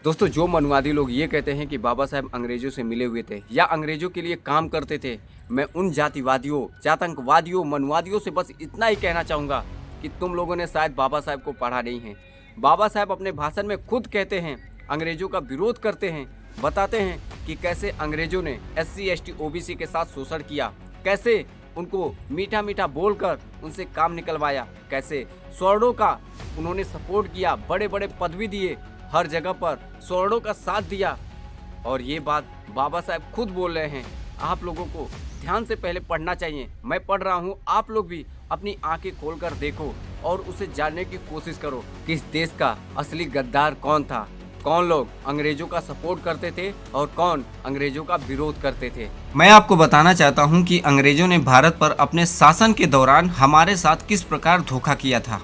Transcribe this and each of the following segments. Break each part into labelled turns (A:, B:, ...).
A: दोस्तों, जो मनुवादी लोग ये कहते हैं कि बाबा साहेब अंग्रेजों से मिले हुए थे या अंग्रेजों के लिए काम करते थे, मैं उन जातिवादियों, जातंकवादियों, मनुवादियों से बस इतना ही कहना चाहूँगा कि तुम लोगों ने शायद बाबा साहेब को पढ़ा नहीं है। बाबा साहेब अपने भाषण में खुद कहते हैं, अंग्रेजों का विरोध करते हैं, बताते हैं कि कैसे अंग्रेजों ने SC ST OBC के साथ शोषण किया, कैसे उनको मीठा मीठा बोलकर उनसे काम निकलवाया, कैसे स्वर्णों का उन्होंने सपोर्ट किया, बड़े बड़े पदवी दिए, हर जगह पर स्वर्णों का साथ दिया। और ये बात बाबा साहेब खुद बोल रहे हैं। आप लोगों को ध्यान से पहले पढ़ना चाहिए। मैं पढ़ रहा हूँ, आप लोग भी अपनी आंखें खोलकर देखो और उसे जानने की कोशिश करो कि इस देश का असली गद्दार कौन था, कौन लोग अंग्रेजों का सपोर्ट करते थे और कौन अंग्रेजों का विरोध करते थे।
B: मैं आपको बताना चाहता हूं कि अंग्रेजों ने भारत पर अपने शासन के दौरान हमारे साथ किस प्रकार धोखा किया था।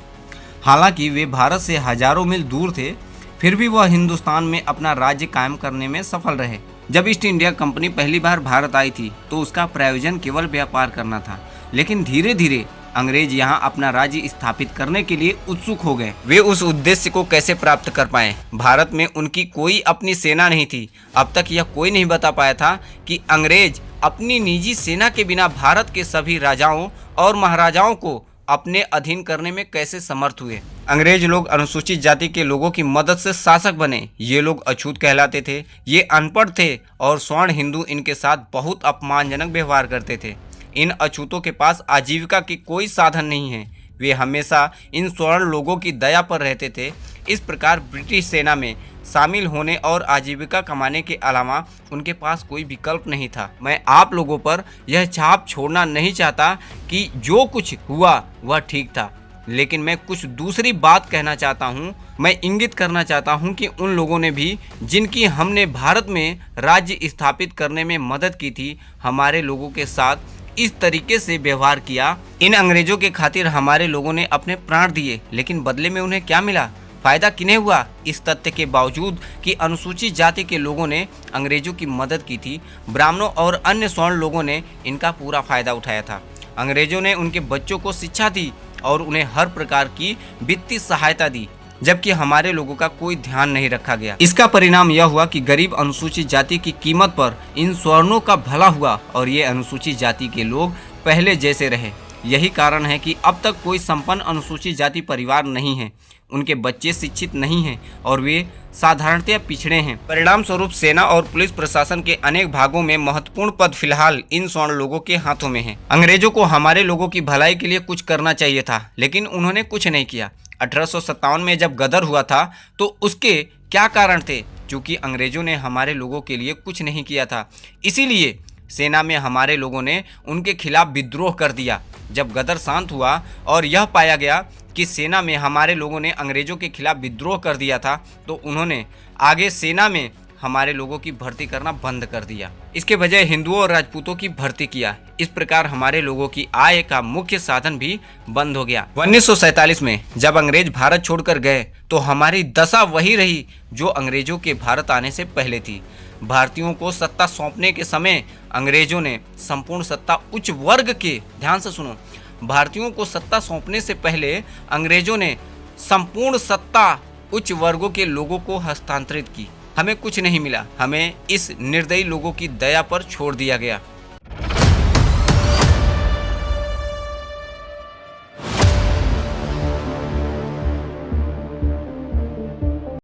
B: हालांकि वे भारत से हजारों मील दूर थे, फिर भी वह हिंदुस्तान में अपना राज्य कायम करने में सफल रहे। जब ईस्ट इंडिया कंपनी पहली बार भारत आई थी तो उसका प्रयोजन केवल व्यापार करना था, लेकिन धीरे धीरे अंग्रेज यहाँ अपना राज्य स्थापित करने के लिए उत्सुक हो गए। वे उस उद्देश्य को कैसे प्राप्त कर पाए? भारत में उनकी कोई अपनी सेना नहीं थी। अब तक यह कोई नहीं बता पाया था कि अंग्रेज अपनी निजी सेना के बिना भारत के सभी राजाओं और महाराजाओं को अपने अधीन करने में कैसे समर्थ हुए। अंग्रेज लोग अनुसूचित जाति के लोगों की मदद से शासक बने। ये लोग अछूत कहलाते थे, ये अनपढ़ थे और स्वर्ण हिंदू इनके साथ बहुत अपमानजनक व्यवहार करते थे। इन अछूतों के पास आजीविका की कोई साधन नहीं है। वे हमेशा इन स्वर्ण लोगों की दया पर रहते थे। इस प्रकार ब्रिटिश सेना में शामिल होने और आजीविका कमाने के अलावा उनके पास कोई विकल्प नहीं था। मैं आप लोगों पर यह छाप छोड़ना नहीं चाहता कि जो कुछ हुआ वह ठीक था, लेकिन मैं कुछ दूसरी बात कहना चाहता हूँ। मैं इंगित करना चाहता हूँ कि उन लोगों ने भी, जिनकी हमने भारत में राज्य स्थापित करने में मदद की थी, हमारे लोगों के साथ इस तरीके से व्यवहार किया। इन अंग्रेजों के खातिर हमारे लोगों ने अपने प्राण दिए, लेकिन बदले में उन्हें क्या मिला? फायदा किन्हें हुआ? इस तथ्य के बावजूद कि अनुसूचित जाति के लोगों ने अंग्रेजों की मदद की थी, ब्राह्मणों और अन्य स्वर्ण लोगों ने इनका पूरा फायदा उठाया था। अंग्रेजों ने उनके बच्चों को शिक्षा दी और उन्हें हर प्रकार की वित्तीय सहायता दी, जबकि हमारे लोगों का कोई ध्यान नहीं रखा गया। इसका परिणाम यह हुआ कि गरीब अनुसूचित जाति की कीमत पर इन स्वर्णों का भला हुआ और ये अनुसूचित जाति के लोग पहले जैसे रहे। यही कारण है कि अब तक कोई संपन्न अनुसूचित जाति परिवार नहीं है, उनके बच्चे शिक्षित नहीं हैं और वे साधारणतया पिछड़े हैं। परिणाम स्वरूप सेना और पुलिस प्रशासन के अनेक भागों में महत्वपूर्ण पद फिलहाल इन स्वर्ण लोगों के हाथों में हैं। अंग्रेजों को हमारे लोगों की भलाई के लिए कुछ करना चाहिए था, लेकिन उन्होंने कुछ नहीं किया। 1857 में जब गदर हुआ था तो उसके क्या कारण थे? क्योंकि अंग्रेजों ने हमारे लोगों के लिए कुछ नहीं किया था, इसीलिए सेना में हमारे लोगों ने उनके खिलाफ विद्रोह कर दिया। जब गदर शांत हुआ और यह पाया गया कि सेना में हमारे लोगों ने अंग्रेजों के खिलाफ विद्रोह कर दिया था, तो उन्होंने आगे सेना में हमारे लोगों की भर्ती करना बंद कर दिया। इसके बजाय हिंदुओं और राजपूतों की भर्ती किया। इस प्रकार हमारे लोगों की आय का मुख्य साधन भी बंद हो गया। 1947 में जब अंग्रेज भारत छोड़कर गए तो हमारी दशा वही रही जो अंग्रेजों के भारत आने से पहले थी। भारतीयों को सत्ता सौंपने के समय अंग्रेजों ने संपूर्ण सत्ता उच्च वर्ग के, ध्यान से सुनो, भारतीयों को सत्ता सौंपने से पहले अंग्रेजों ने संपूर्ण सत्ता उच्च वर्गों के लोगों को हस्तांतरित की। हमें कुछ नहीं मिला, हमें इस निर्दयी लोगों की दया पर छोड़ दिया गया।